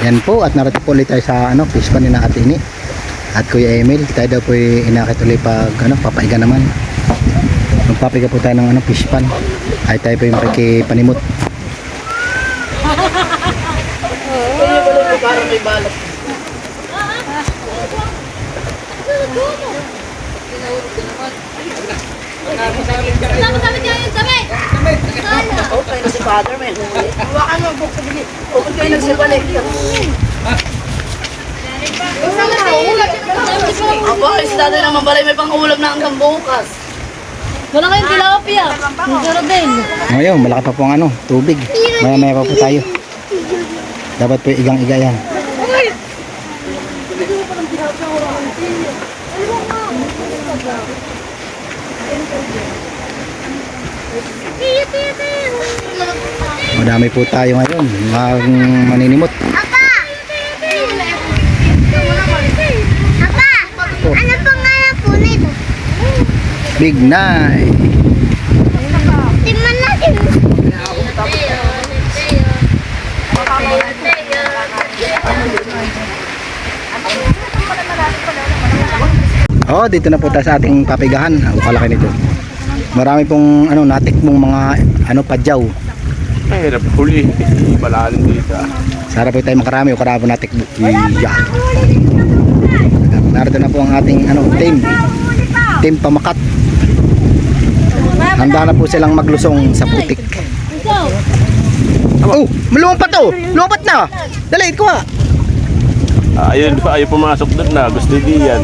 Yan po, at narating po ulit tayo sa fish pan ni na Ate Ini at Kuya Emil. Tayo daw po inakit ulit pag papaiga naman. Magpapiga po tayo ng fish pan. Ay tayo po yung makikipanimot. Parang may balak. Sama-sama niya yung damit! Okay na si Father, may huli. Hawakan mo ang book. Okay kayo nagsibalik. Aba, isda din naman balay may pang-ulam na hanggang bukas. Wala kayong tilapia. Pero din. Ngayon, malaki pa po ang tubig. Maya-maya pa po tayo. Dapat po igang-iga yan. Madami po tayo ngayon. Maninimot. Apa! Ano pangalan po nito? Big Night. Tingnan natin. Oh, dito na po tayo sa ating papigahan. Ang kalaki nito. Marami pong natikmong mga padyaw. Mahirap huli. Malalim dito. Sana po tayo makarami o karami po natikmo. Yeah. Narito na po ang ating team pamakat. Handa na po silang maglusong sa putik. Oh, lumpat to. Lumpat na. Dali, kuha. Ayun pa, ayaw pumasok doon na. Gusto di yan.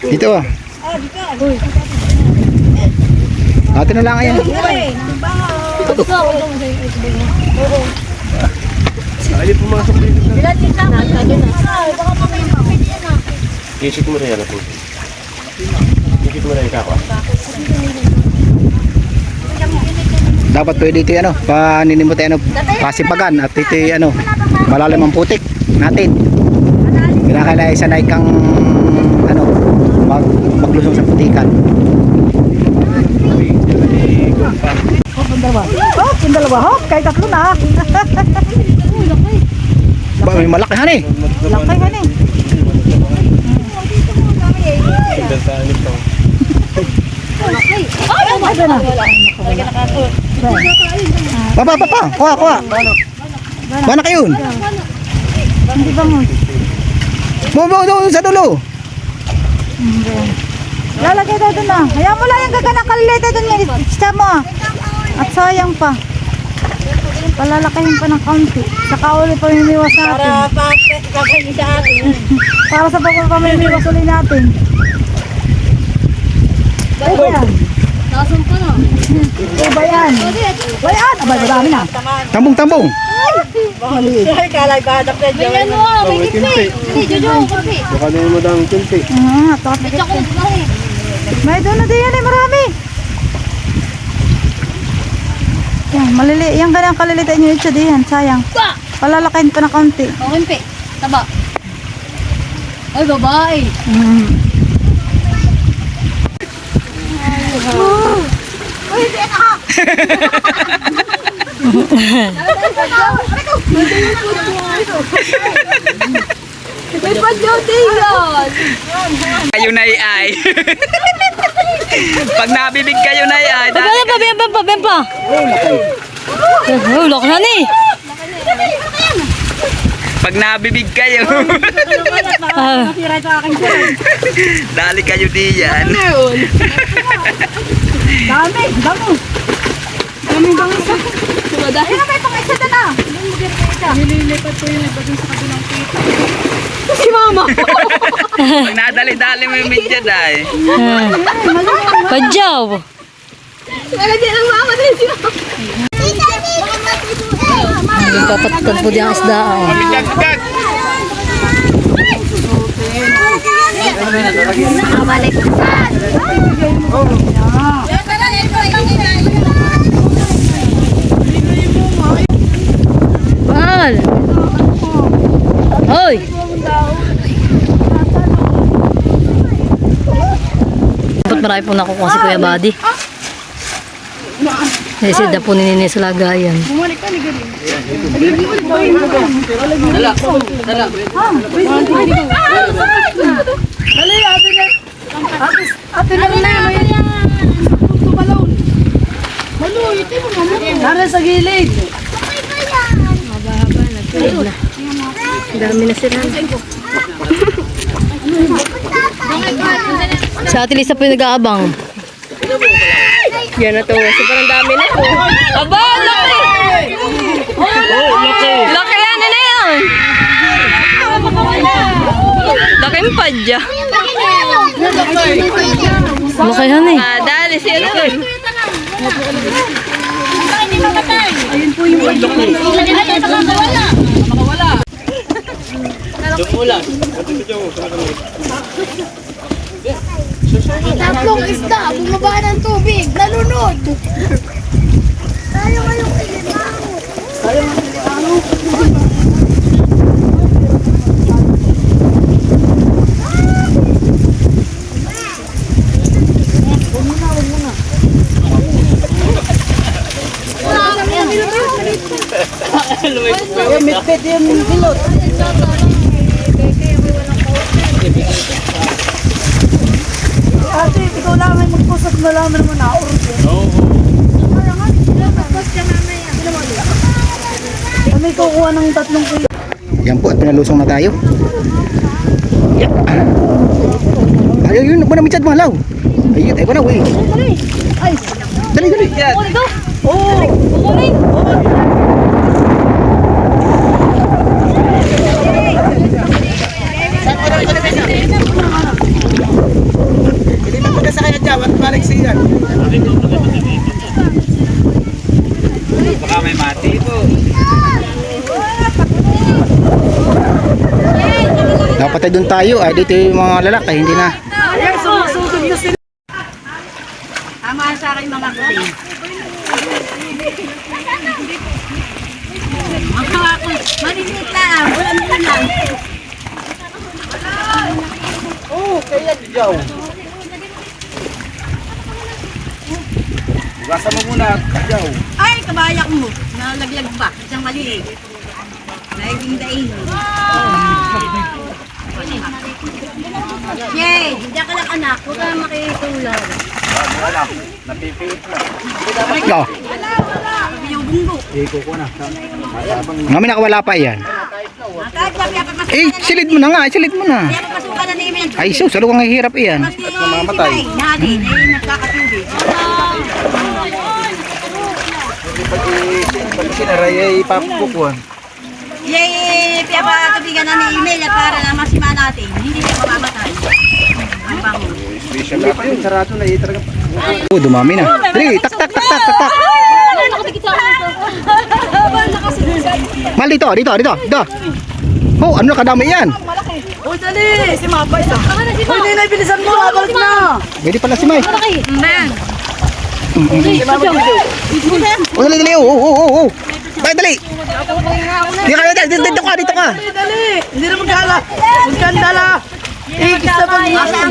Dito ah. Ate na lang ayan. Ayaw pumasok dito. Kisit mo rin yan po. Kisit mo rin yung kako. Dapat pwede ito paninimot pasipagan at ito malalim ang putik natin. Kinakailangan sanay kang maglusong sa putikan. Yung dalawa, kahit tatlo na. Ba, may malaki hani. Laki ka ni. Papa, kuha. Kuha na kayo. Hindi ba mo? Doon sa dulo. Lalagay tayo doon na. Hayaan mo lang yung gaganang kalilita doon yung isda mo. At sayang pa. Palalakayin pa ng kaunti. Saka uli pa mimiwas natin. Para sa pagpapamimiwas uli natin. Ay ba yan? Nakasumpa na. Ay ba yan? Bayan! Abay, marami na. Tambong. May may kipi. Hindi, Jojo, kipi. Baka naman mo dang kinti. May chocolate na rin. May doon na din yan marami. Yan, malili. Yan ganang kalilitain nyo ito diyan. Sayang. Palalakayin pa ng kaunti. O, kimpi. Taba. Ay, babae. May padyaw din yun. Kayo na ay. Pag nabibig kayo na ay. Pabempa. Oh, laki na ni. Pag nabibig kayo. Dali kayo diyan. Dami, bango. Dami bango isa. Dahil na may pang-isa na na. Nililipat ko yung iba dun sa kabilang kita. Si Mama. Pag nadali-dali mo yung media dahil. Padyaw. Nalagyan ang Mama din si Mama. Papatad po di ang isda. Gag! Nakabalik. Mahal. Hoy. Ba't marami po nakukuha si Kuya Buddy? Kasi dapo ni sa lagayan. Nara sa gilid. Dami na sila. Sa Ate Lisa po yung nag-aabang. Yan na to. Sobrang dami na po. Aba, laki! Laki yan, ano yan? Laki yung padya. Laki yan eh. Dali siya na eh. Ayun po yung Tatlong isda, bumaba ng tubig, nalunod. Tayo ngayong ilimango. mitpit yung hilot. Ate, ikaw lang ay magpusat na lang naman na order. Kami kukuha ng 3 kilo. Yan po at pinalusong na tayo. Yeah. Ayaw yun, ba na mitsad mahalaw? Ayun, ay ba na, wey. Ay, Dali, dali. Kukunin ko. oo. Kukunin. Hindi na pagkasakay at jawan, balik siya. Baka may mati po. Dapat ay doon tayo. Ay, dito yung mga lalaki, hindi na. Ayan, sumusugod na sila. Maninit lang, wala naman lang. Gasa mo muna, kajaw. Ay, kabayak mo. Nalaglag pa. Isang maliit. Naging daing. Yay! Diyan ka lang anak. Huwag ka lang makitulog. Wala, napipiit na. No. Yung bunggo. Ngamin nakawala pa yan. Kahit sabi ka papasukan Eh, silid mo na nga, silid mo na. Kaya papasukan na namin yan. Ay, sus, salo kang hihirap iyan. At mamamatay. Natin, ay nagkakatubig. Pag sinaray ay papukuhan. Yay! Pinapatubigan na ni email at para na masima natin. Hindi siya mamamatay. Ang bango. Special natin yun, sarado na itarga pa. Oh, dumami na. Dali, tak, tak, tak, tak, tak, tak. Mal, dito, dito, dito, dito. Oh, ano na kadami yan? Uy, dali! Si Mapa ito. Uy, Ninay, bilisan mo. Balik na. Pwede pala si May. Amen. Oh, dali, dali, oh, oh, oh, oh. Bay, dali. Dito ka, dito ka, dito ka. Dali, dali. Hindi na magkala. Magkandala. Ikis na pag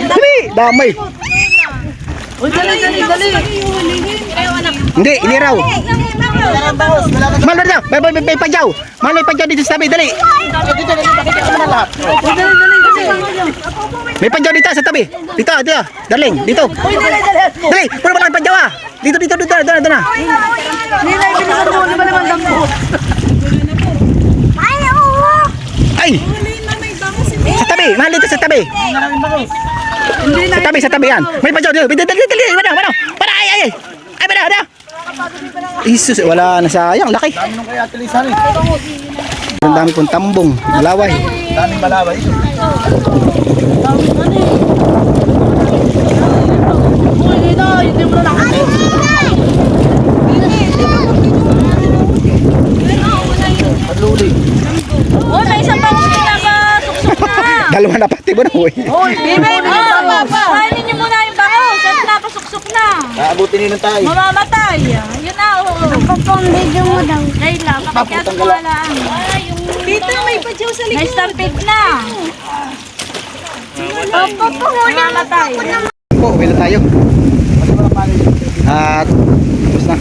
Dali, damay. Uy, dali, dali, dali. Hindi, ini raw. Mal, dali, may pagyaw. Mal, may pagyaw dito sa tabi, dali. Uy, dali, dali, dali. May pagyaw dito sa tabi. Dito, dito, darling, dito. Uy, dali, dali. Dali, puro pa lang pagyaw ah. Dito, dito, dito, dito, dito na. Ninay, bilisan mo. Di ba naman dampot? Ay! Sa tabi, mahal dito sa tabi. Hindi na. Sa tabi yan. May pagyaw dito. Dali, dali, dali. Wala, wala. Para, ay, ay, ay. Ay, wala, wala. Isus, wala na sayang. Laki. Dami nung kaya atilisan eh. Ang dami pong tambong. Malaway. Daming malaway. Uy, Ninay, hindi mo na nakakita. Padluli. Oh, may isang bangus na nakasuksok na. Dalawa na pati mo na, uy. Uy, Bibay mo! Kainin niyo muna yung bangus at nakasuksok na. Aabutin nila tayo. Mamamatay. Yun na, oo. Video mo daw. Dahil lang, kapag kaya wala. Dito, may padyaw sa likod. May stampede na. Mamamatay. Po, uwi na tayo. At, tapos na.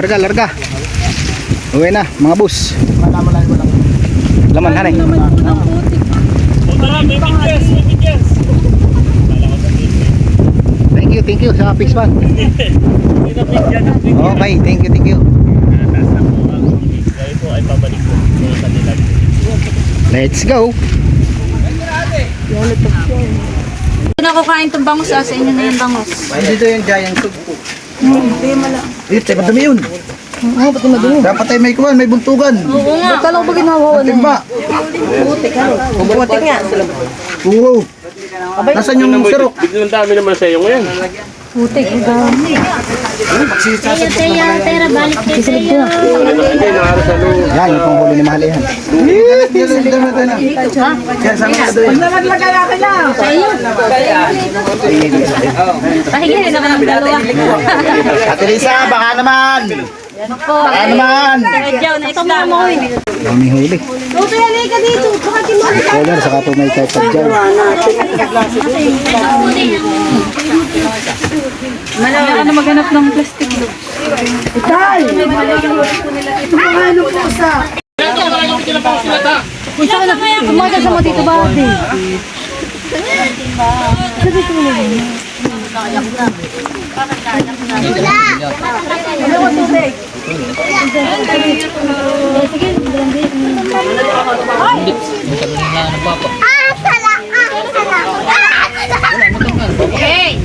Larga, larga. Uwi na, mga boss. Laman, hanay. Thank you sa Fish Pan. Okay, thank you. Let's go. Kung ako kain itong bangus, sa inyo na yung bangus. Dito yung giant tugpo. Hindi mala. Ito, madumi yun. Oo, pati madumi. Dapat ay may kuwan, may buntugan. Oo nga. Kala ko ba ginawa na? Timba. Buti nga. Oo. Nasaan yung sirok? Biglang dami naman sa iyo ngayon. Putik, ang dami. Hindi, nakaras sa loob. Yan, yung panghuli ni Mahal yan. Pahigyan naman ang dalawa. Ate Lisa, baka naman. Baka naman. Medyaw na isda. May huli. Luto yan, ka dito. Baka kinuha. Color, saka po may kahit sadyaw. Malala na maghanap ng plastic. Kumaga sa mo dito ba? Hey!